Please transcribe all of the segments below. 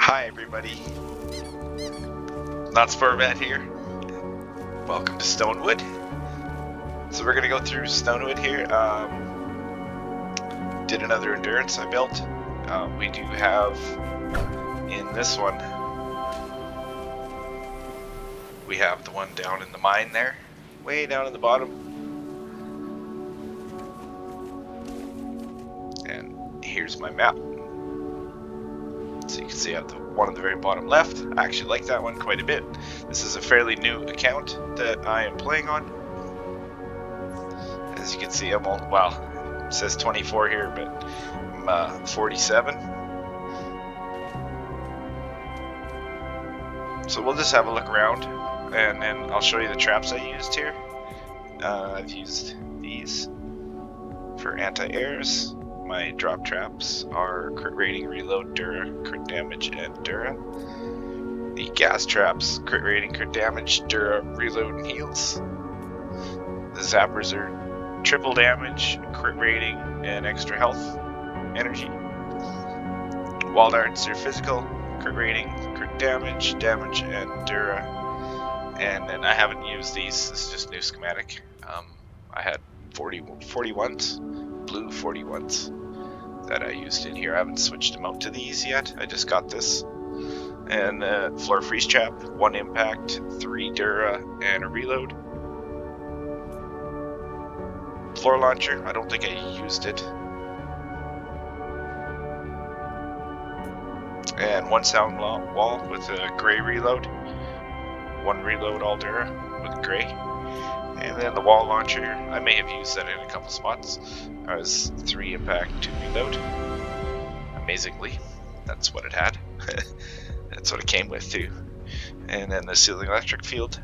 Hi everybody, Not Sportman here. Welcome to Stonewood. So we're gonna go through Stonewood here. Did another endurance I built. We do have in this one, we have the one down in the mine there, way down in the bottom. And here's my map. So you can see I have the one on the very bottom left. I actually like that one quite a bit. This is a fairly new account that I am playing on. As you can see, I'm all, well, it says 24 here, but I'm 47. So we'll just have a look around, and then I'll show you the traps I used here. I've used these for anti-airs. My drop traps are crit rating, reload, Dura, crit damage, and Dura. The gas traps, crit rating, crit damage, Dura, reload, and heals. The zappers are triple damage, crit rating, and extra health, energy. Wall darts are physical, crit rating, crit damage, and Dura. And then I haven't used these, this is just new schematic. I had 41s, blue 41s that I used in here. I haven't switched them out to these yet, I just got this. And floor freeze trap, 1 impact, 3 Dura, and a reload. Floor launcher, I don't think I used it. And 1 sound wall with a gray reload. 1 reload all Dura with gray. And then the wall launcher, I may have used that in a couple spots. I was 3 impact, 2 reload. Amazingly, that's what it had. That's what it came with too. And then the ceiling electric field,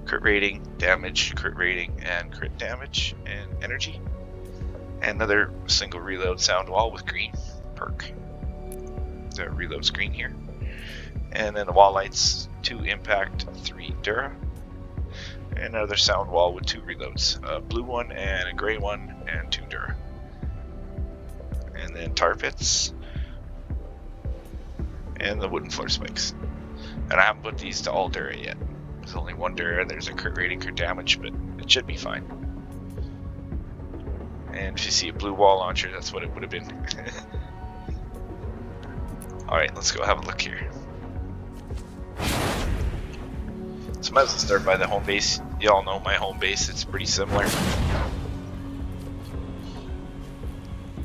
crit rating, damage, crit rating, and crit damage, and energy. And another single reload sound wall with green perk. The reload's green here. And then the wall lights, 2 impact, 3 Dura. And another sound wall with 2 reloads, a blue one and a gray one, and 2 Dura. And then tar pits, and the wooden floor spikes. And I haven't put these to all Dura yet. There's only 1 Dura, there's a crit rating, crit damage, but it should be fine. And if you see a blue wall launcher, that's what it would have been. Alright, let's go have a look here. So I might as well start by the home base. You all know my home base, it's pretty similar.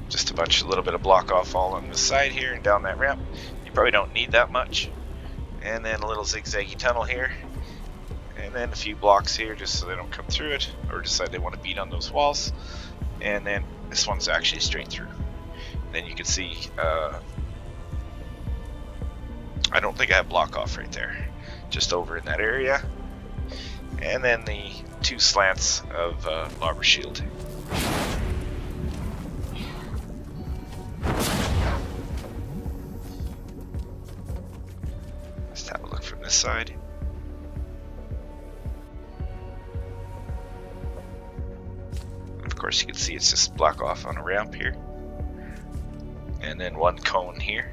Just a little bit of block off all on the side here and down that ramp. You probably don't need that much. And then a little zigzaggy tunnel here. And then a few blocks here just so they don't come through it or decide they want to beat on those walls. And then this one's actually straight through. And then you can see, I don't think I have block off right there. Just over in that area. And then the 2 slants of lava shield. Let's have a look from this side. Of course you can see it's just block off on a ramp here. And then 1 cone here.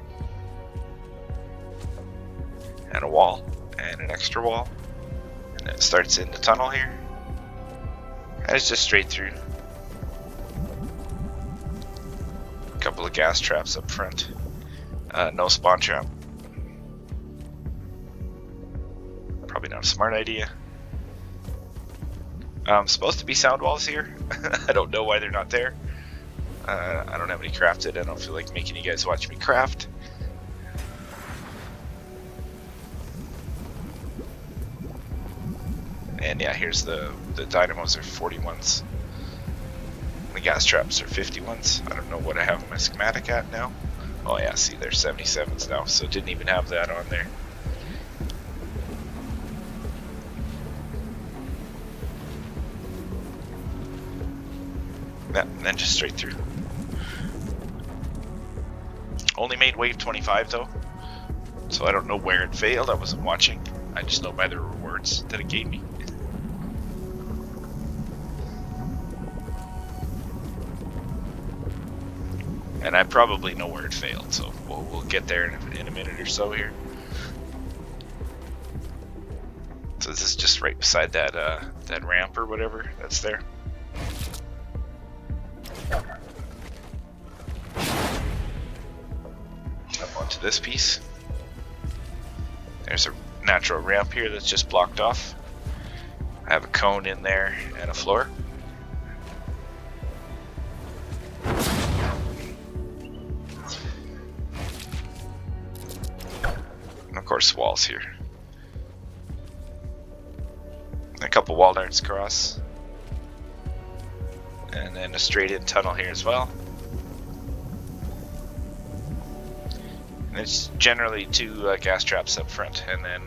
And a wall. And an extra wall, and it starts in the tunnel here, and it's just straight through. A couple of gas traps up front, no spawn trap. Probably not a smart idea. Supposed to be sound walls here. I don't know why they're not there. I don't have any crafted. I don't feel like making you guys watch me craft. And yeah, here's the dynamos are 41s. The gas traps are 51s. I don't know what I have my schematic at now. Oh yeah, see, they're 77s now, so didn't even have that on there. Yeah, and then just straight through. Only made wave 25 though, so I don't know where it failed. I wasn't watching. I just know by the rewards that it gave me. And I probably know where it failed, so we'll get there in a minute or so here. So this is just right beside that that ramp or whatever that's there. Up onto this piece. There's a natural ramp here that's just blocked off. I have a cone in there and a floor. And of course walls here. A couple wall darts across. And then a straight in tunnel here as well. And it's generally 2 gas traps up front, and then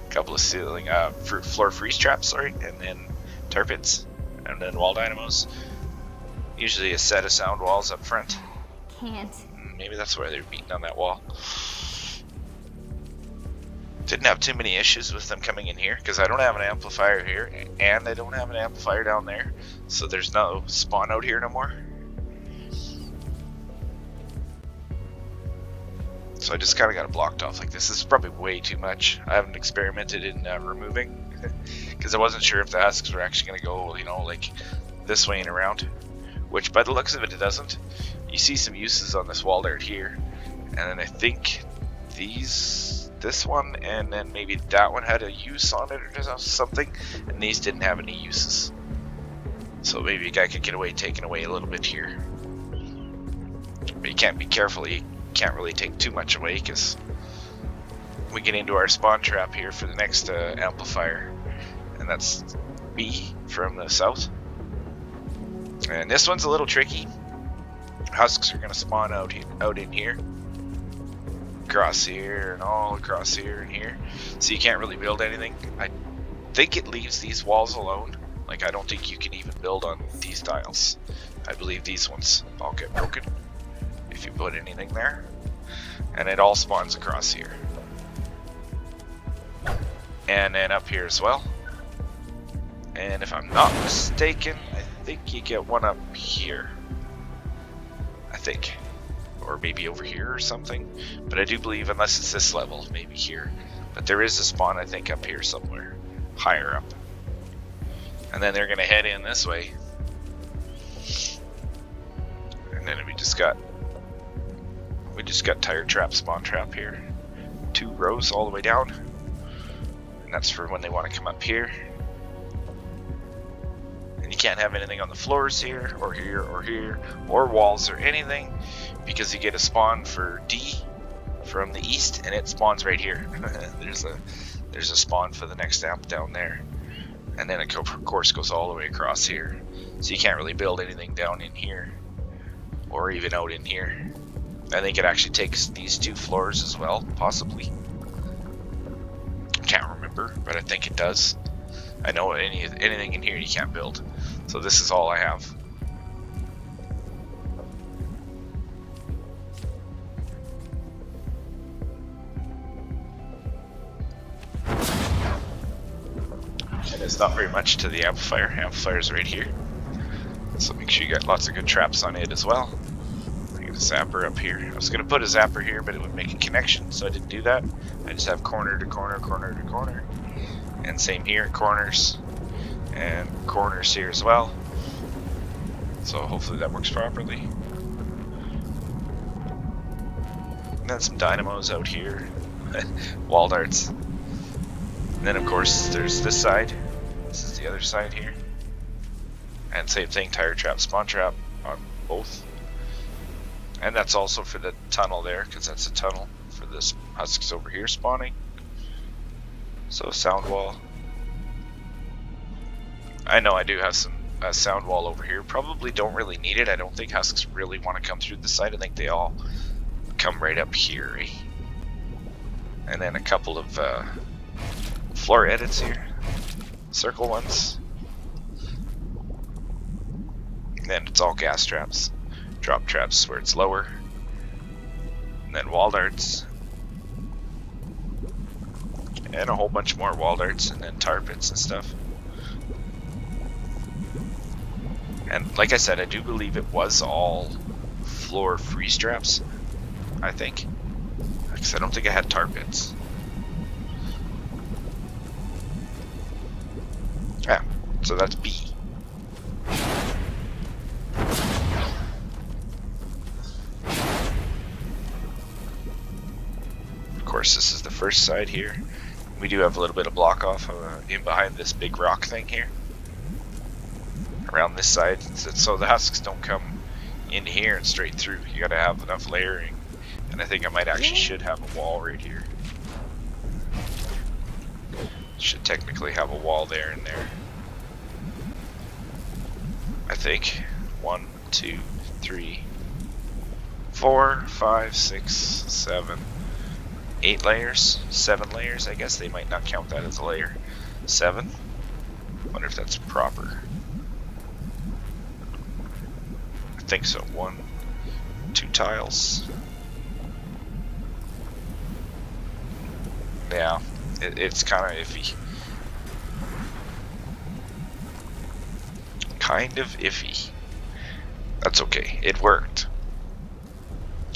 a couple of ceiling floor freeze traps, sorry, and then tar pits, and then wall dynamos. Usually a set of sound walls up front. Can't. Maybe that's why they're beating on that wall. Didn't have too many issues with them coming in here because I don't have an amplifier here, and I don't have an amplifier down there, so there's no spawn out here no more. So I just kind of got it blocked off like this. This is probably way too much. I haven't experimented in removing because I wasn't sure if the husks were actually going to go, you know, like this way and around. Which, by the looks of it, it doesn't. You see some uses on this wall dart here, and then I think this one, and then maybe that one had a use on it or something, and these didn't have any uses. So maybe a guy could get away taking away a little bit here. But you can't be careful. You can't really take too much away because we get into our spawn trap here for the next amplifier, and that's B from the south. And this one's a little tricky. Husks are going to spawn out in here, across here, and all across here and here, so you can't really build anything. I think it leaves these walls alone. Like, I don't think you can even build on these tiles. I believe these ones all get broken if you put anything there, and it all spawns across here, and then up here as well. And if I'm not mistaken, I think you get one up here, I think, or maybe over here or something, but I do believe, unless it's this level, maybe here, but there is a spawn I think up here somewhere, higher up. And then they're gonna head in this way, and then we just got tire trap, spawn trap here, 2 rows all the way down, and that's for when they want to come up here. And you can't have anything on the floors here, or here, or here, or walls or anything, because you get a spawn for D from the east, and it spawns right here. there's a spawn for the next amp down there, and then it of course goes all the way across here, so you can't really build anything down in here or even out in here. I think it actually takes these 2 floors as well, possibly. Can't remember, but I think it does. I know anything in here you can't build, so this is all I have. And it's not very much to the amplifier. Amplifier's right here, so make sure you got lots of good traps on it as well. I got a zapper up here. I was going to put a zapper here, but it would make a connection, so I didn't do that. I just have corner to corner, corner to corner. And same here, corners and corners here as well. So hopefully that works properly. And then some dynamos out here, wall darts. And then of course there's this side. This is the other side here. And same thing, tire trap, spawn trap on both. And that's also for the tunnel there, because that's a tunnel for this husks over here spawning. So sound wall. I know I do have some sound wall over here. Probably don't really need it. I don't think husks really want to come through the side. I think they all come right up here. Eh? And then a couple of floor edits here. Circle ones. And then it's all gas traps. Drop traps where it's lower. And then wall darts. And a whole bunch more wall darts, and then tar pits and stuff. And like I said, I do believe it was all floor freeze traps, I think. Because I don't think I had tar pits. Yeah, so that's B. Of course, this is the first side here. We do have a little bit of block off in behind this big rock thing here. Around this side, so the husks don't come in here and straight through. You gotta have enough layering. And I think I might actually should have a wall right here. Should technically have a wall there and there. I think 1, 2, 3, 4, 5, 6, 7, 8 layers, 7 layers. I guess they might not count that as a layer. 7. Wonder if that's proper. I think so. 1, 2 tiles. Yeah, it's kind of iffy. Kind of iffy. That's okay. It worked.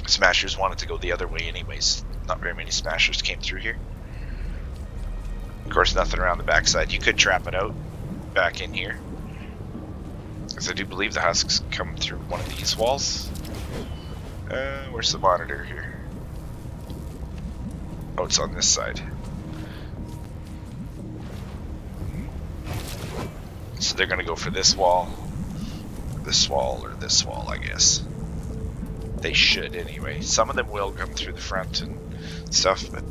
Smashers wanted to go the other way anyways. Not very many smashers came through here. Of course, nothing around the backside. You could trap it out back in here. Because I do believe the husks come through one of these walls. Where's the monitor here? Oh, it's on this side. So they're gonna go for this wall, or this wall, I guess. They should anyway. Some of them will come through the front and stuff, but...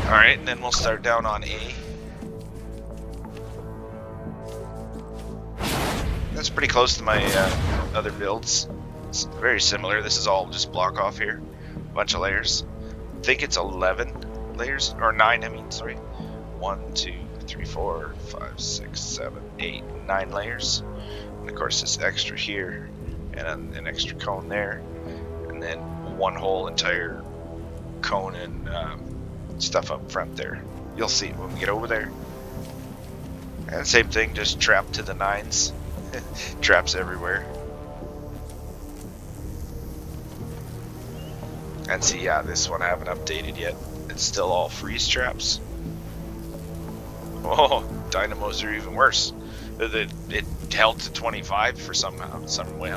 Alright, and then we'll start down on A. That's pretty close to my other builds. It's very similar. This is all just block off here. A bunch of layers. I think it's 11 layers, or 9, I mean, sorry. 1, 2, 3, 4, 5, 6, 7, 8, 9 layers. And of course this extra here, and an extra cone there. And then one whole entire cone and stuff up front there. You'll see when we get over there. And same thing, just trapped to the 9s. Traps everywhere. And see, yeah, this one I haven't updated yet. It's still all freeze traps. Oh, dynamos are even worse. It held to 25 for some way.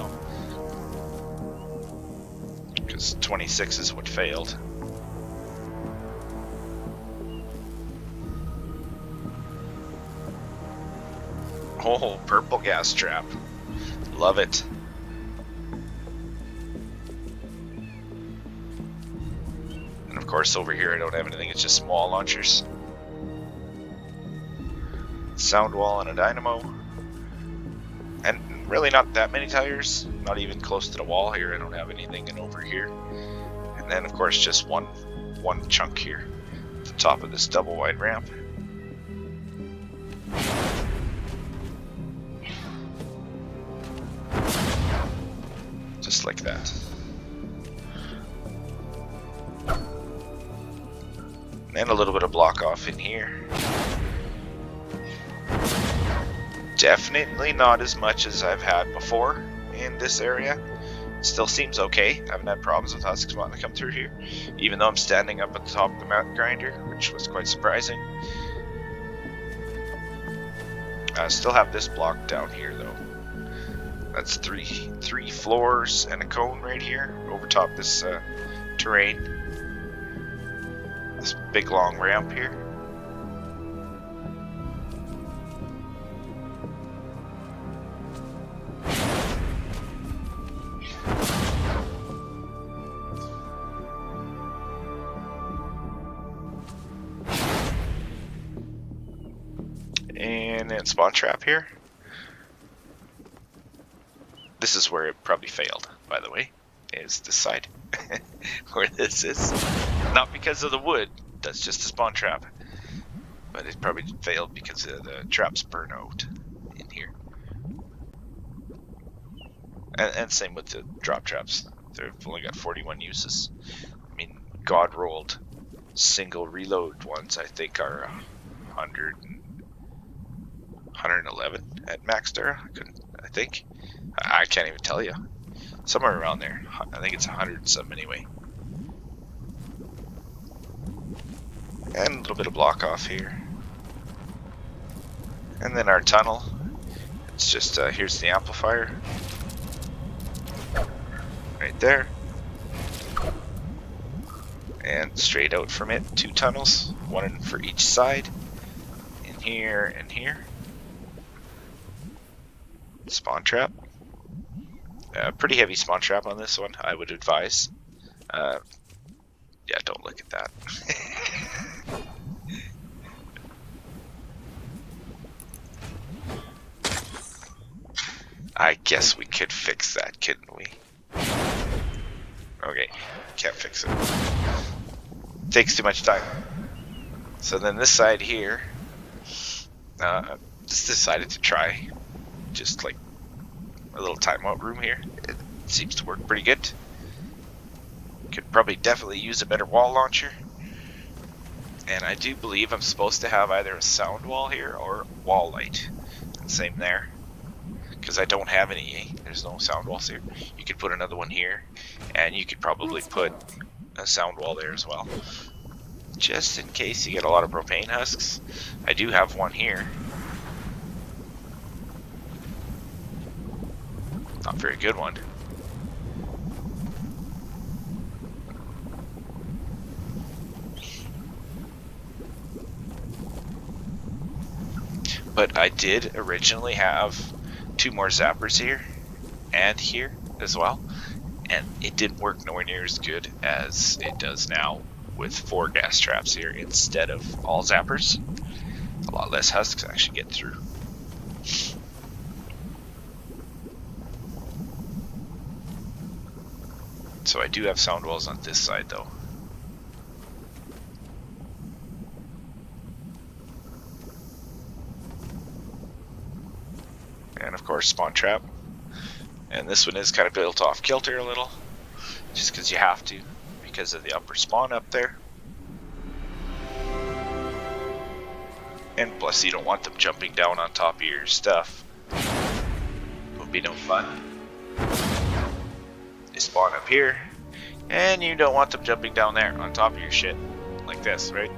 Because 26 is what failed. Oh, purple gas trap. Love it. And of course over here I don't have anything, it's just small launchers. Sound wall and a dynamo. And really not that many tires. Not even close to the wall here. I don't have anything in over here. And then of course just one chunk here at the top of this double wide ramp. Just like that. And a little bit of block off in here. Definitely not as much as I've had before in this area. Still seems okay. I haven't had problems with husks wanting to come through here, even though I'm standing up at the top of the mountain grinder, which was quite surprising. I still have this block down here though. That's three floors and a cone right here over top this terrain. This big long ramp here. And then spawn trap here. This is where it probably failed, by the way, is this side where this is. Not because of the wood, that's just a spawn trap. But it probably failed because the traps burn out in here. And same with the drop traps. They've only got 41 uses. I mean, God rolled single reload ones, I think, are 111 at max there. I think. I can't even tell you. Somewhere around there. I think it's 100 and some anyway. And a little bit of block off here. And then our tunnel. It's just, here's the amplifier. Right there. And straight out from it, 2 tunnels. 1 for each side. In here and here. Spawn trap. Pretty heavy spawn trap on this one, I would advise. Yeah, don't look at that. I guess we could fix that, couldn't we? Okay, can't fix it. Takes too much time. So then this side here, just decided to try just like a little timeout room here. It seems to work pretty good. Could probably definitely use a better wall launcher. And I do believe I'm supposed to have either a sound wall here or wall light. And same there. Because I don't have any, there's no sound walls here. You could put another one here. And you could probably put a sound wall there as well. Just in case you get a lot of propane husks. I do have one here. Not a very good one. But I did originally have 2 more zappers here and here as well, and it didn't work nowhere near as good as it does now with 4 gas traps here instead of all zappers. A lot less husks actually get through. So I do have sound walls on this side though. And of course spawn trap. And this one is kind of built off kilter a little, just because you have to, because of the upper spawn up there. And plus you don't want them jumping down on top of your stuff. Would be no fun. They spawn up here, and you don't want them jumping down there on top of your shit, like this, right?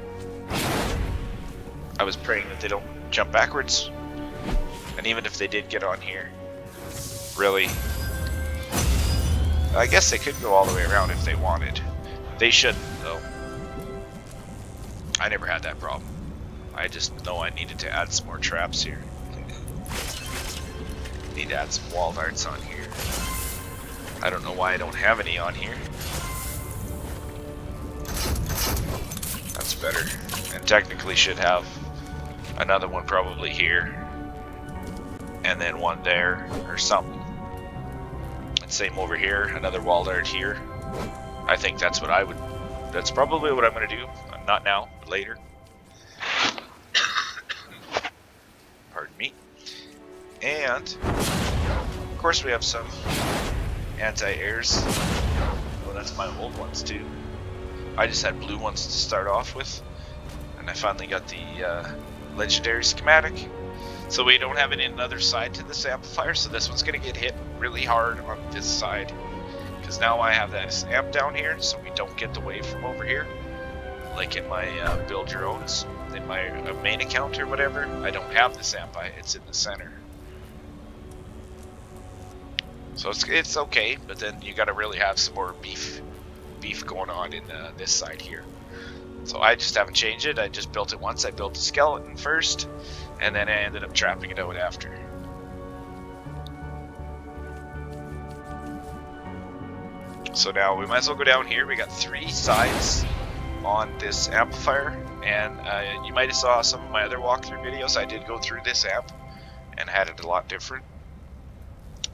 I was praying that they don't jump backwards. And even if they did get on here, really, I guess they could go all the way around if they wanted. They shouldn't, though. I never had that problem. I just know I needed to add some more traps here. Need to add some wall darts on here. I don't know why I don't have any on here. That's better. And technically should have another one probably here. And then one there or something. And same over here, another wall dart here. I think that's what I would, that's probably what I'm going to do. Not now, but later. Pardon me. And of course we have some anti-airs. Oh, that's my old ones too. I just had blue ones to start off with. And I finally got the legendary schematic. So we don't have another side to this amplifier, so this one's going to get hit really hard on this side. Because now I have this amp down here, so we don't get the wave from over here. Like in my build your owns, in my main account or whatever, I don't have this amp, it's in the center. So it's okay, but then you got to really have some more beef going on in this side here. So I just haven't changed it. I just built it once. I built the skeleton first, and then I ended up trapping it out after. So now we might as well go down here. We got 3 sides on this amplifier, and you might have saw some of my other walkthrough videos. I did go through this amp and had it a lot different.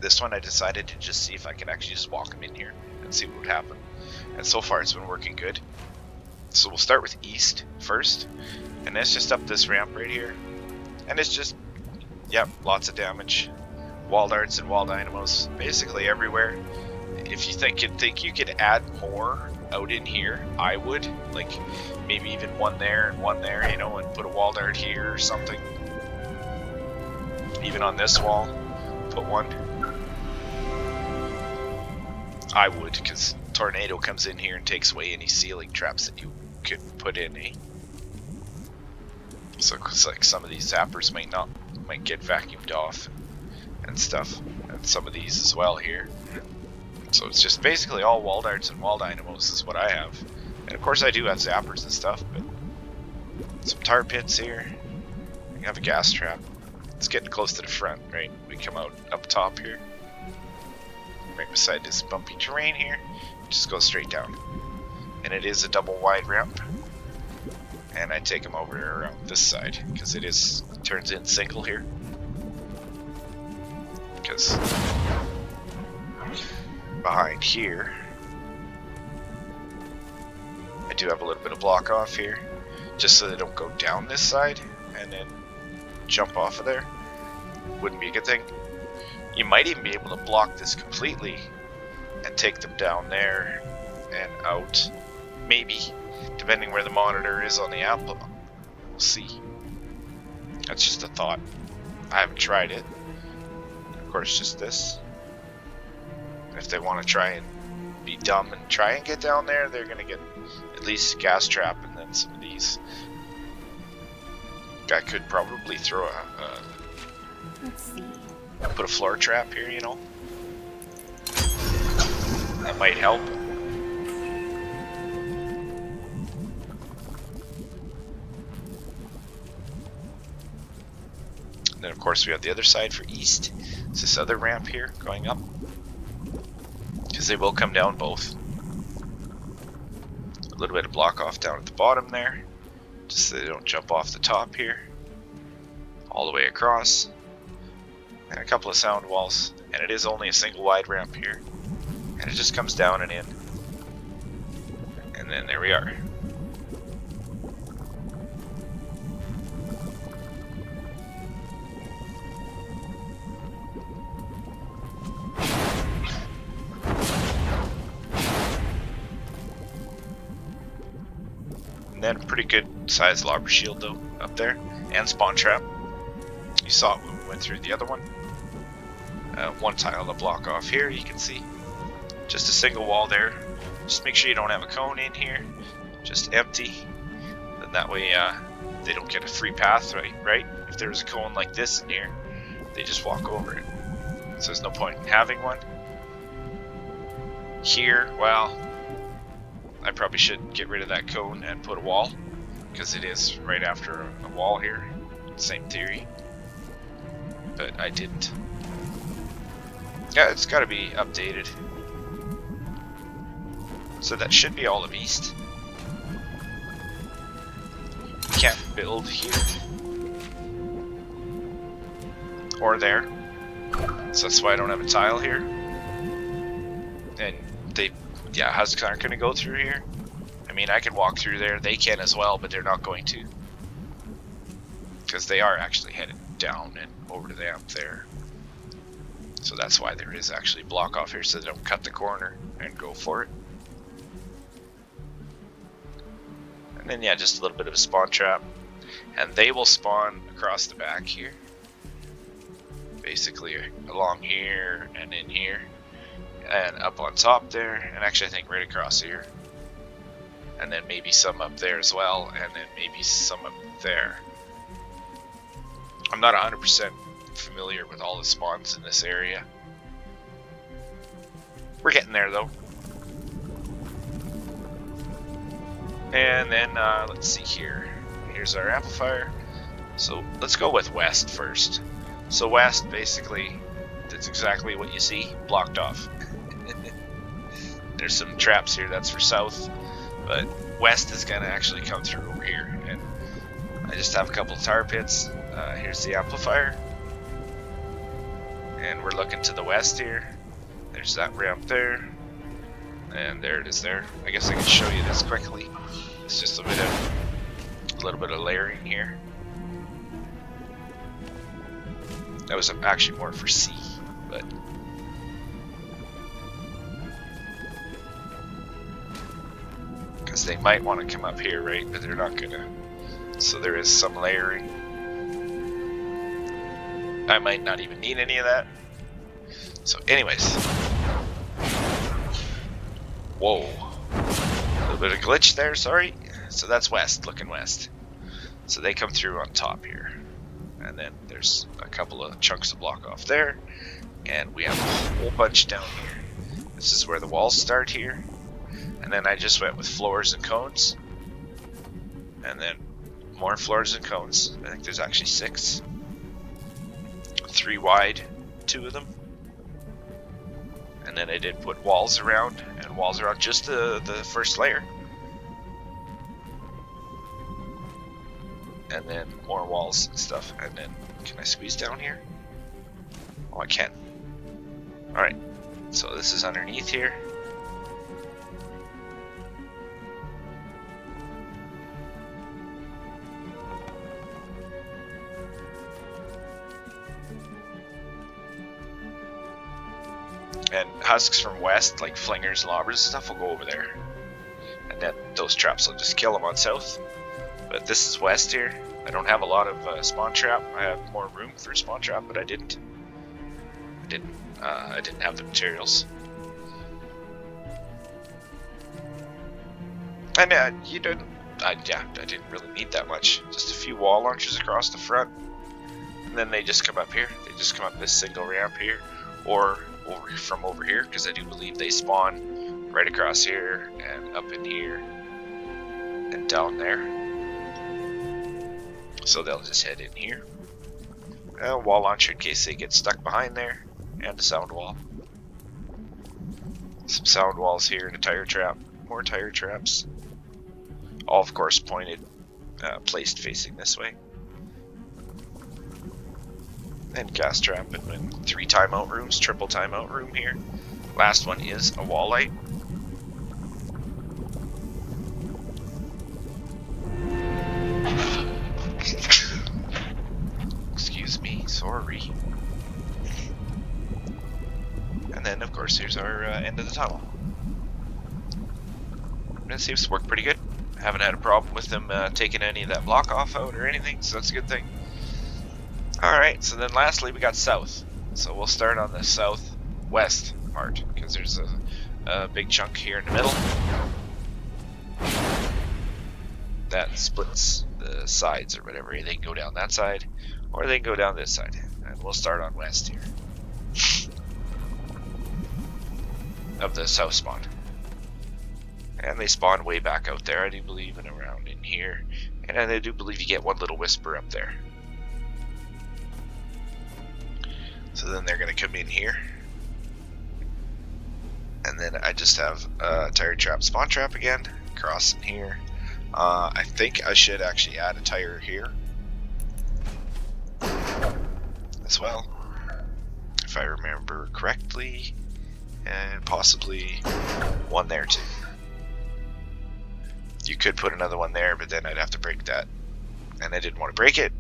This one I decided to just see if I could actually just walk them in here and see what would happen. And so far it's been working good. So we'll start with east first, and it's just up this ramp right here. And it's just, yep, lots of damage. Wall darts and wall dynamos, basically everywhere. If you think you could add more out in here, I would. Like, maybe even one there and one there, you know, and put a wall dart here or something. Even on this wall, put one. I would, because tornado comes in here and takes away any ceiling traps that you could put in. So it's like some of these zappers might get vacuumed off and stuff, and some of these as well here. So it's just basically all wall darts and wall dynamos is what I have. And of course I do have zappers and stuff, but some tar pits here. We have a gas trap. It's getting close to the front, right? We come out up top here. Right beside this bumpy terrain here. Just go straight down. And it is a double wide ramp. And I take them over around this side, because it turns in single here. Because behind here, I do have a little bit of block off here, just so they don't go down this side and then jump off of there. Wouldn't be a good thing. You might even be able to block this completely and take them down there and out. Maybe, depending where the monitor is on the app. We'll see. That's just a thought. I haven't tried it. Of course, just this. If they want to try and be dumb and try and get down there, they're going to get at least a gas trap and then some of these. I could probably throw Let's see. put a floor trap here, you know. That might help. And then of course we have the other side for east. It's this other ramp here going up. Because they will come down both. A little bit of block off down at the bottom there. Just so they don't jump off the top here. All the way across. And a couple of sound walls. And it is only a single wide ramp here. And it just comes down and in. And then there we are. And then pretty good sized lobber shield though up there, and spawn trap. You saw it when we went through the other one. One tile to block off here, you can see. Just a single wall there. Just make sure you don't have a cone in here. Just empty. And that way they don't get a free path, right? If there was a cone like this in here, they just walk over it. So there's no point in having one. Here, well, I probably should get rid of that cone and put a wall, because it is right after a wall here. Same theory. But I didn't. Yeah, it's got to be updated. So that should be all of east. Can't build here. Or there. So that's why I don't have a tile here. And they, yeah, husks aren't going to go through here. I mean, I can walk through there. They can as well, but they're not going to. Because they are actually headed down and over to the amp there. So that's why there is actually block off here, so they don't cut the corner and go for it. And then, yeah, just a little bit of a spawn trap. And they will spawn across the back here. Basically along here and in here. And up on top there. And actually I think right across here. And then maybe some up there as well. And then maybe some up there. I'm not 100% familiar with all the spawns in this area. We're getting there though. And then let's see here. Here's our amplifier. So let's go with west first. So west, basically, that's exactly what you see, blocked off. There's some traps here, that's for south, but west is gonna actually come through over here. And I just have a couple of tar pits. Here's the amplifier. And we're looking to the west here. There's that ramp there. And there it is there. I guess I can show you this quickly. It's just a little bit of layering here. That was actually more for C, but because they might want to come up here, right? But they're not gonna. So there is some layering. I might not even need any of that. So anyways. Whoa. A little bit of glitch there, sorry. So that's west, looking west. So they come through on top here. And then there's a couple of chunks of block off there. And we have a whole bunch down here. This is where the walls start here. And then I just went with floors and cones. And then more floors and cones. I think there's actually 6. 3 wide, 2 of them. And then I did put walls around, and walls around just the first layer. And then more walls and stuff. And then, can I squeeze down here? Oh, I can. Alright, so this is underneath here. And husks from west, like flingers and lobbers and stuff, will go over there. And then those traps will just kill them on south. But this is west here. I don't have a lot of spawn trap. I have more room for spawn trap, but I didn't. I didn't have the materials. And you didn't. I didn't really need that much. Just a few wall launchers across the front, and then they just come up here. They just come up this single ramp here, or from over here, because I do believe they spawn right across here and up in here and down there. So they'll just head in here. A wall launcher in case they get stuck behind there, and a sound wall. Some sound walls here and a tire trap. More tire traps. All of course pointed, placed facing this way. And gas trap, and 3 timeout rooms, triple timeout room here. Last one is a wall light. Excuse me, sorry. And then of course here's our end of the tunnel. And it seems to work pretty good. Haven't had a problem with them taking any of that block off out or anything, so that's a good thing. Alright, so then lastly we got south. So we'll start on the southwest part, because there's a big chunk here in the middle that splits the sides or whatever. They can go down that side, or they can go down this side. And we'll start on west here of the south spawn. And they spawn way back out there, I do believe, and around in here. And I do believe you get one little whisper up there. So then they're going to come in here. And then I just have a tire trap, spawn trap again, cross in here. I think I should actually add a tire here as well, if I remember correctly. And possibly one there too. You could put another one there, but then I'd have to break that. And I didn't want to break it.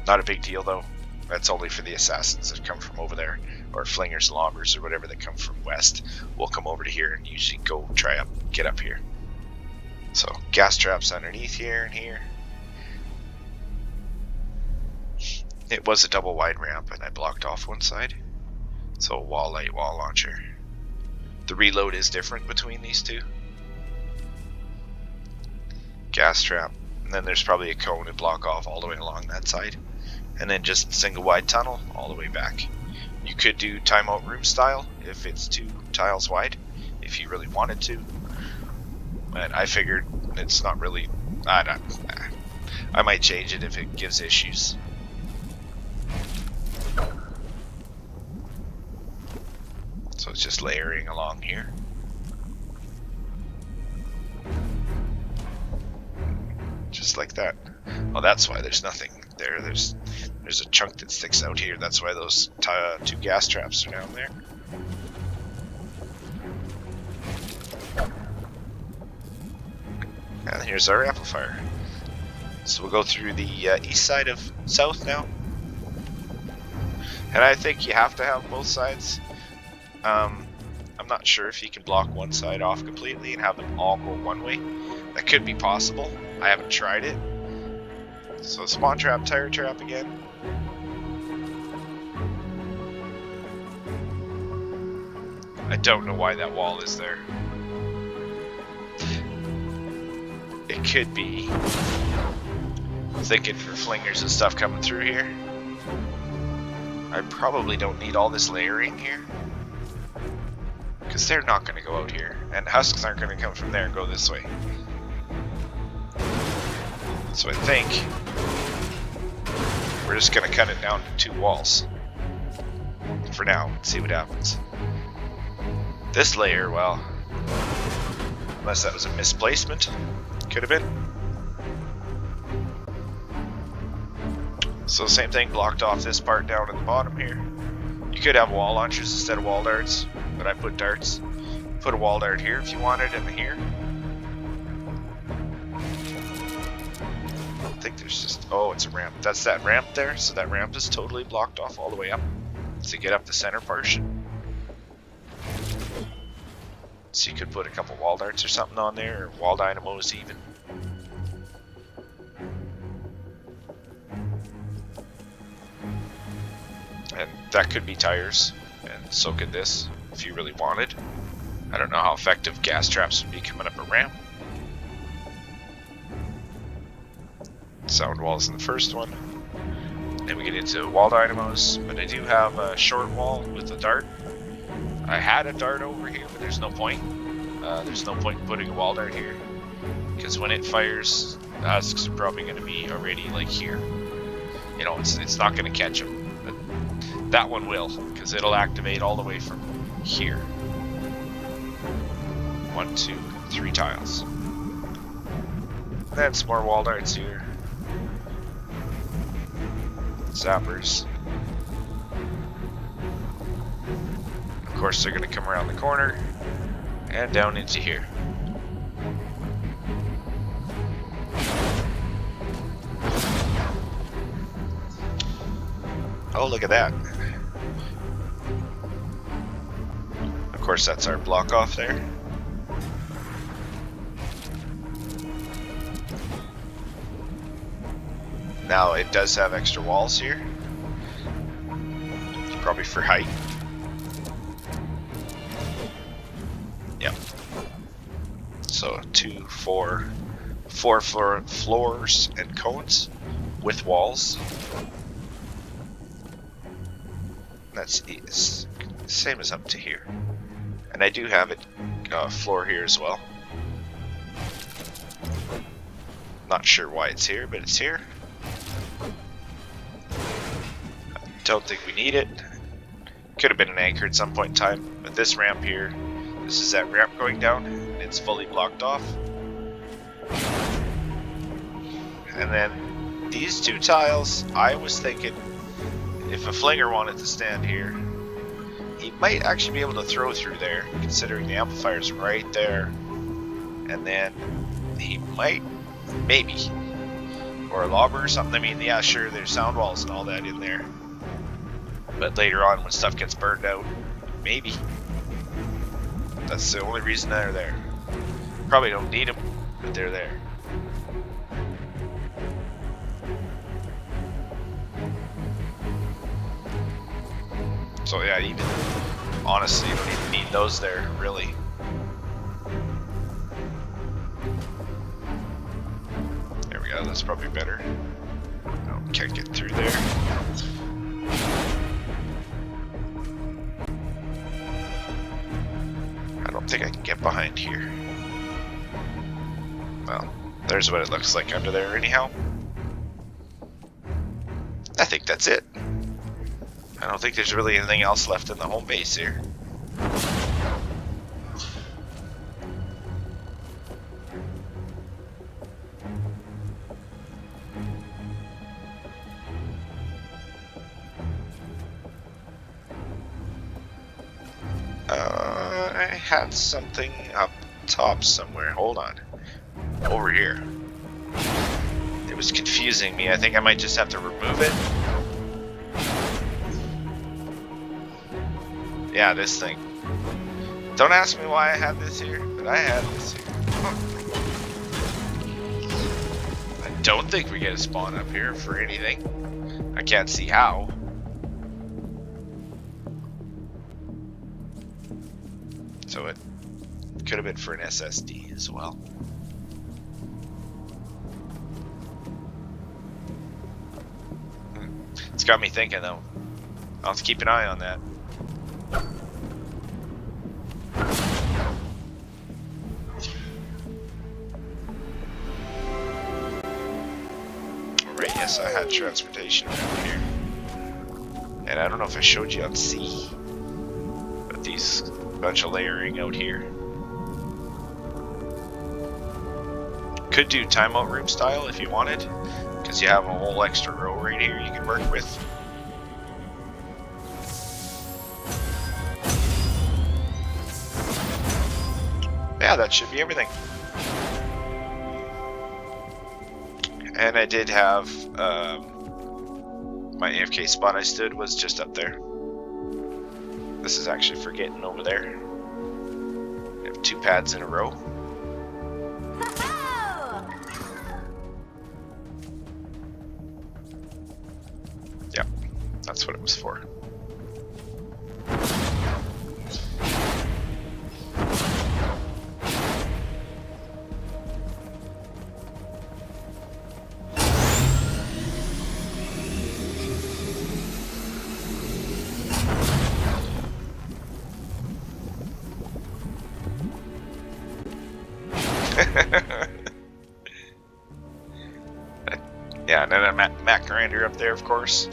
Not a big deal though. That's only for the assassins that come from over there, or flingers and lobbers or whatever that come from west. Will come over to here and usually go try up, get up here. So gas traps underneath here and here. It was a double wide ramp and I blocked off one side. So wall light, wall launcher. The reload is different between these two. Gas trap, and then there's probably a cone and block off all the way along that side. And then just single wide tunnel all the way back. You could do timeout room style if it's 2 tiles wide, if you really wanted to. But I figured it's not really. I might change it if it gives issues. So it's just layering along here. Just like that. Oh, that's why there's nothing there. There's a chunk that sticks out here. That's why those 2 gas traps are down there. And here's our amplifier. So we'll go through the east side of south now. And I think you have to have both sides. I'm not sure if you can block one side off completely and have them all go one way. That could be possible. I haven't tried it. So spawn trap, tire trap again. I don't know why that wall is there. It could be thinking for flingers and stuff coming through here. I probably don't need all this layering here, because they're not going to go out here, and husks aren't going to come from there and go this way. So I think we're just going to cut it down to 2 walls for now and see what happens. This layer, well, unless that was a misplacement, could have been. So same thing, blocked off this part down at the bottom here. You could have wall launchers instead of wall darts, but I put darts. Put a wall dart here if you wanted, and here. I think there's just, oh, it's a ramp. That's that ramp there, so that ramp is totally blocked off all the way up to get up the center portion. So you could put a couple wall darts or something on there, or wall dynamos even. And that could be tires, and so could this, if you really wanted. I don't know how effective gas traps would be coming up a ramp. Sound walls in the first one. Then we get into wall dynamos, but I do have a short wall with a dart. I had a dart over here, but there's no point. There's no point in putting a wall dart here, because when it fires, the husks are probably going to be already like here. You know, it's not going to catch them. But that one will, because it'll activate all the way from here. 1, 2, 3 tiles. Then some more wall darts here. Zappers. Of course, they're going to come around the corner and down into here. Oh, look at that. Of course, that's our block off there. Now, it does have extra walls here. Probably for height. Yep. So 2, 4 floors and cones with walls. That's same as up to here. And I do have it floor here as well. Not sure why it's here, but it's here. Don't think we need it. Could have been an anchor at some point in time, but this ramp here, this is that ramp going down, and it's fully blocked off. And then these 2 tiles, I was thinking if a flinger wanted to stand here, he might actually be able to throw through there, considering the amplifier's right there. And then he might, maybe, or a lobber or something. I mean, yeah, sure, there's sound walls and all that in there. But later on, when stuff gets burned out, maybe. That's the only reason they're there. Probably don't need them, but they're there. So yeah, even honestly, you don't even need those there, really. There we go, that's probably better. Oh, can't get through there. I don't think I can get behind here. Well, there's what it looks like under there anyhow. I think that's it. I don't think there's really anything else left in the home base here. I had something up top somewhere. Hold on. Over here. It was confusing me. I think I might just have to remove it. Yeah, this thing. Don't ask me why I had this here, but I had this here. I don't think we get a spawn up here for anything. I can't see how. So it could have been for an SSD as well. It's got me thinking though. I'll have to keep an eye on that. Alright, yes, I had transportation around here. And I don't know if I showed you on C, but these bunch of layering out here. Could do timeout room style if you wanted, because you have a whole extra row right here you can work with. Yeah, that should be everything. And I did have my AFK spot I stood was just up there. This is actually for getting over there. I have 2 pads in a row. Yep, that's what it was for. Yeah, and then a Mac grinder up there, of course.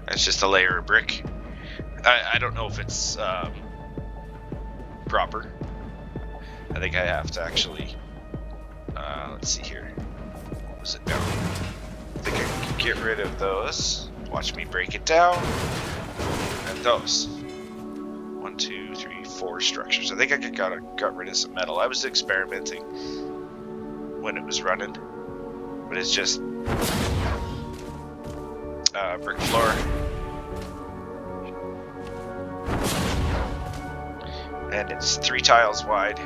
It's just a layer of brick. I don't know if it's proper. I think I have to actually, let's see here. What was it down? I think I can get rid of those. Watch me break it down. And those. 1, 2, 3, 4 structures. I think I got rid of some metal. I was experimenting when it was running, but it's just brick floor. And it's 3 tiles wide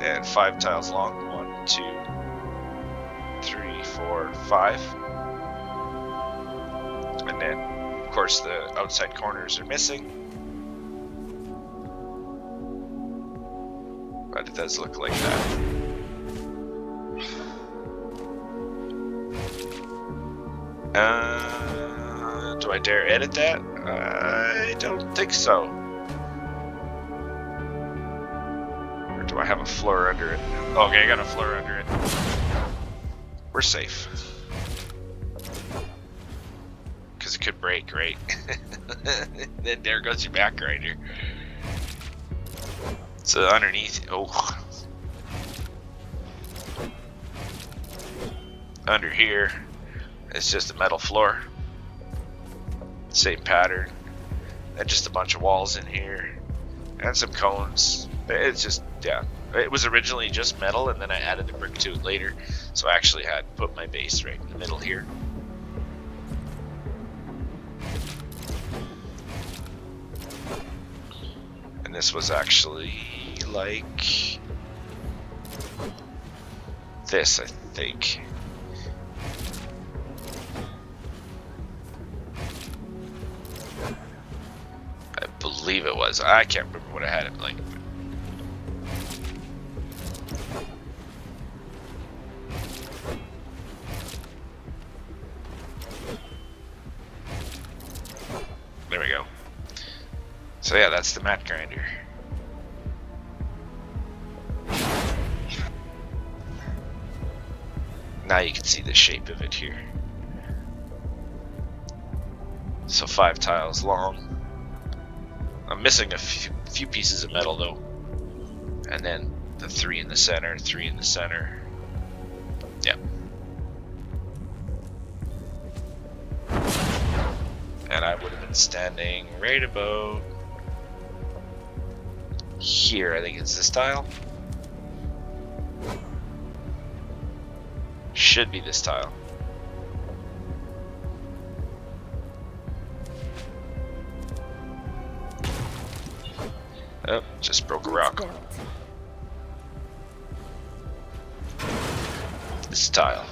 and 5 tiles long. 1, 2, 3, 4, 5. And then, of course, the outside corners are missing. But it does look like that. Do I dare edit that? I don't think so. Or do I have a floor under it? Okay, I got a floor under it. We're safe. Because it could break, right? Then there goes your back grinder. So underneath, oh. Under here, it's just a metal floor. Same pattern. And just a bunch of walls in here. And some cones. It's just, yeah. It was originally just metal, and then I added the brick to it later. So I actually had put my base right in the middle here. And this was actually like this, I think. I believe it was. I can't remember what I had it like. There we go. So yeah, that's the mat grinder. Now you can see the shape of it here. So 5 tiles long. I'm missing a few pieces of metal though. And then the 3 in the center, 3 in the center. Yep. And I would have been standing right about here. I think it's this tile. Should be this tile. Oh, just broke a rock. this tile.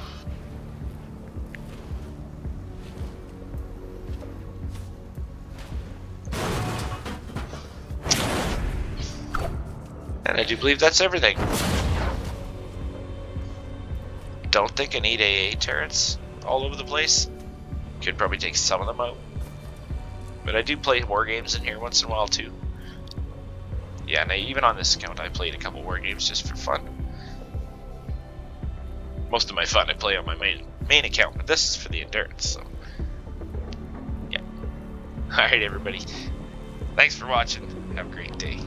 And I do believe that's everything. Don't think I need AA turrets all over the place. Could probably take some of them out. But I do play war games in here once in a while too. Yeah, and even on this account I played a couple war games just for fun. Most of my fun I play on my main account, but this is for the endurance, so yeah. Alright everybody. Thanks for watching. Have a great day.